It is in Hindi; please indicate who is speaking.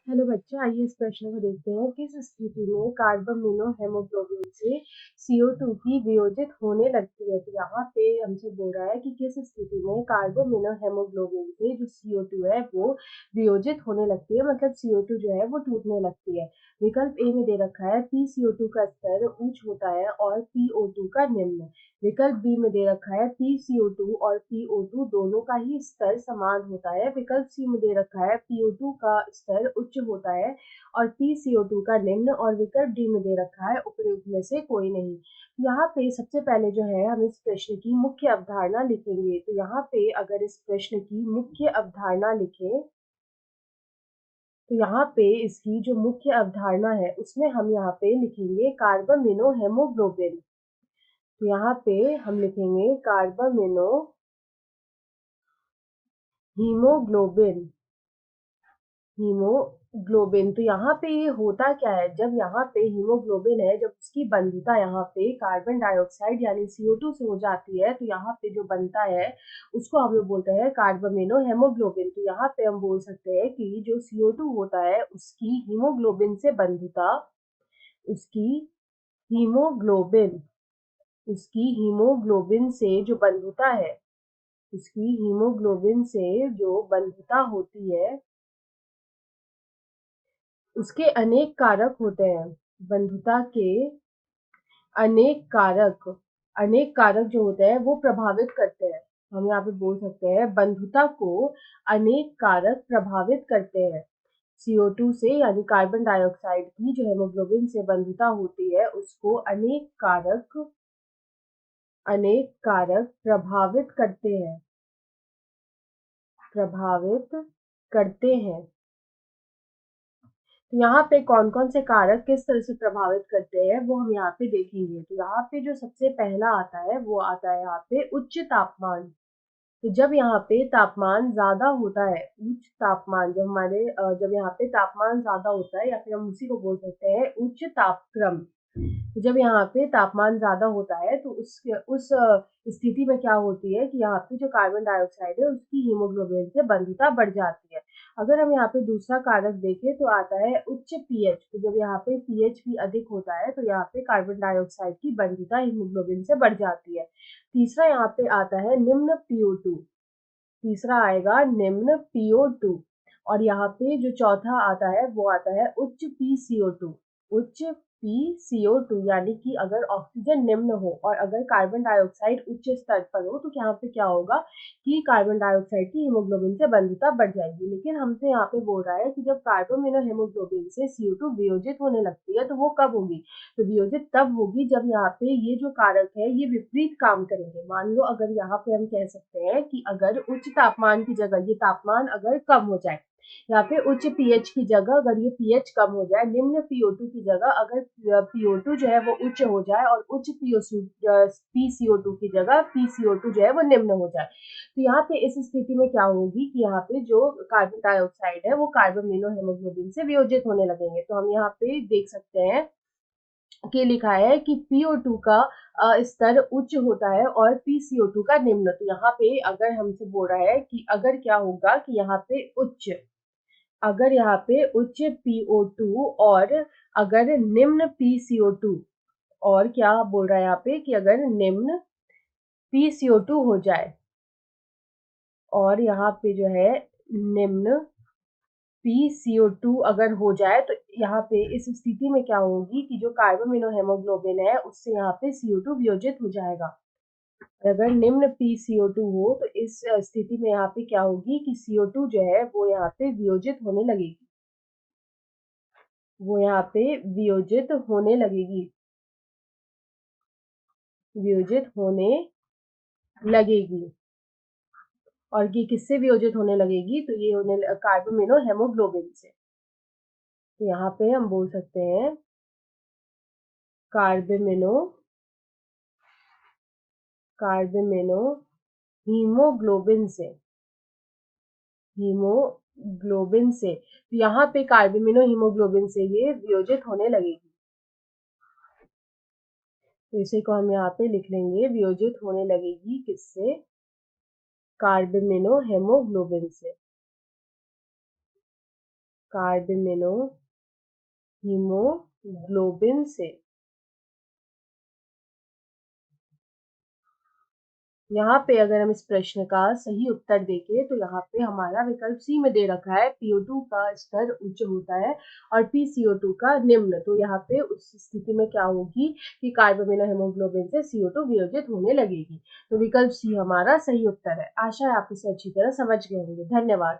Speaker 1: हेलो बच्चों, आइए इस प्रश्न को देखते हैं। किस स्थिति में कार्बोमिनोहेमोग्लोबिन से CO2 की वियोजित होने लगती है। तो यहाँ पे हमसे बोल रहा है कि किस स्थिति में कार्बोमिनोहेमोग्लोबिन से जो CO2 है वो वियोजित होने लगती है, मतलब CO2 जो है वो टूटने लगती है। विकल्प ए में दे रखा है PCO2 का स्तर उच्च होता है और PO2 का निम्न। विकल्प बी में दे रखा है PCO2 और PO2 दोनों का ही स्तर समान होता है। विकल्प सी में दे रखा है PO2 का स्तर उच्च होता है और PCO2 का निम्न। और विकल्प डी में दे रखा है उपयुक्त में से कोई नहीं। यहाँ पे सबसे पहले जो है हम इस प्रश्न की मुख्य अवधारणा लिखेंगे। तो यहाँ पे अगर इस प्रश्न की मुख्य अवधारणा लिखें तो यहाँ पे इसकी जो मुख्य अवधारणा है उसमें हम यहाँ पे लिखेंगे कार्बामिनोहेमोग्लोबिन। तो यहाँ पे हम लिखेंगे कार्बामिनो हीमोग्लोबिन। हीमोग्लोबिन तो यहाँ पे ये होता क्या है, जब यहाँ पे हीमोग्लोबिन है, जब उसकी बंधुता यहाँ पे कार्बन डाइऑक्साइड यानी CO2 से हो जाती है, तो यहाँ पे जो बनता है उसको हम लोग बोलते हैं कार्बामिनो हेमोग्लोबिन। तो यहाँ पे हम बोल सकते हैं कि जो CO2 होता है उसकी हीमोग्लोबिन से बंधुता, उसकी हीमोग्लोबिन उसकी हीमोग्लोबिन से जो बंधुता है, उसकी हीमोग्लोबिन से जो बंधुता होती है उसके अनेक कारक होते हैं। बंधुता के अनेक कारक अनेक कारक जो होते हैं वो प्रभावित करते हैं। हम यहाँ पे बोल सकते हैं बंधुता को अनेक कारक प्रभावित करते हैं। CO2 से यानी कार्बन डाइऑक्साइड की जो हेमोग्लोबिन से बंधुता होती है उसको अनेक कारक प्रभावित करते हैं। तो यहाँ पे कौन कौन से कारक किस तरह से प्रभावित करते हैं वो हम यहाँ पे देखेंगे। तो यहाँ पे जो सबसे पहला आता है वो आता है यहाँ पे उच्च तापमान। तो जब यहाँ पे तापमान ज्यादा होता है, उच्च तापमान जब यहाँ पे तापमान ज्यादा होता है या फिर हम उसी को बोल सकते हैं उच्च तापक्रम। तो जब यहाँ पे तापमान ज्यादा होता है तो उस स्थिति में क्या होती है कि यहाँ पे जो कार्बन डाइऑक्साइड है उसकी हीमोग्लोबिन से बंधुता बढ़ जाती है। अगर हम यहाँ पे दूसरा कारक देखें तो आता है उच्च पीएच। तो जब यहाँ पे पीएच भी अधिक होता है तो यहाँ पे कार्बन डाइऑक्साइड की बंधुता हीमोग्लोबिन से बढ़ जाती है। तीसरा यहाँ पे आता है निम्न PO2। तीसरा आएगा निम्न PO2। और यहाँ पे जो चौथा आता है वो आता है उच्च PCO2। उच्च PCO2 यानी कि अगर ऑक्सीजन निम्न हो और अगर कार्बन डाइऑक्साइड उच्च स्तर पर हो तो यहाँ पे क्या होगा कि कार्बन डाइऑक्साइड की हीमोग्लोबिन से बंधुता बढ़ जाएगी। लेकिन हमसे यहाँ पे बोल रहा है कि जब कार्बोमिनोहेमोग्लोबिन से CO2 वियोजित होने लगती है तो वो कब होगी। तो वियोजित तब होगी जब यहाँ पे ये जो कारक है ये विपरीत काम करेंगे। मान लो अगर यहाँ पे हम कह सकते हैं कि अगर उच्च तापमान की जगह ये तापमान अगर कम हो जाए, या फिर उच्च पीएच की जगह अगर ये पीएच कम हो जाए, निम्न PO2 की जगह अगर PO2 जो है वो उच्च हो जाए और उच्च PCO2 की जगह PCO2 जो है वो निम्न हो जाए, तो यहाँ पे इस स्थिति में क्या होगी कि यहाँ पे जो कार्बन डाइऑक्साइड है वो कार्बोमिनोहेमोग्लोबिन से वियोजित होने लगेंगे। तो हम यहाँ पे देख सकते हैं कि लिखा है कि PO2 का स्तर उच्च होता है और PCO2 का निम्न। तो यहाँ पे अगर हमसे बोल रहा है कि अगर क्या होगा कि यहाँ पे उच्च PO2 और अगर निम्न PCO2, और क्या बोल रहा है यहाँ पे कि अगर निम्न PCO2 हो जाए और यहाँ पे जो है निम्न PCO2 अगर हो जाए तो यहाँ पे इस स्थिति में क्या होगी कि जो कार्बोमिनोहेमोग्लोबिन है उससे यहाँ पे CO2 वियोजित हो जाएगा। अगर निम्न PCO2 हो तो इस स्थिति में यहाँ पे क्या होगी कि CO2 जो है वो यहाँ पे वियोजित होने लगेगी। वो यहाँ पे वियोजित होने लगेगी वियोजित होने लगेगी। और ये किससे वियोजित होने लगेगी, तो ये होने कार्बोमिनोहेमोग्लोबिन से। तो यहाँ पे हम बोल सकते हैं कार्बोमिनो कार्बोमिनो हीमोग्लोबिन से हीमोग्लोबिन से। तो यहाँ पे कार्बोमिनो हीमोग्लोबिन से ये वियोजित होने लगेगी। तो इसी को हम यहाँ पे लिख लेंगे, वियोजित होने लगेगी किससे, कार्बोमिनो हेमोग्लोबिन से। कार्बेमिनो हीमोग्लोबिन से। यहाँ पे अगर हम इस प्रश्न का सही उत्तर देखें तो यहाँ पे हमारा विकल्प सी में दे रखा है PO2 का स्तर उच्च होता है और PCO2 का निम्न। तो यहाँ पे उस स्थिति में क्या होगी कि कार्बोमिनो हेमोग्लोबिन से CO2 वियोजित होने लगेगी। तो विकल्प सी हमारा सही उत्तर है। आशा है आप इसे अच्छी तरह समझ गए होंगे। धन्यवाद।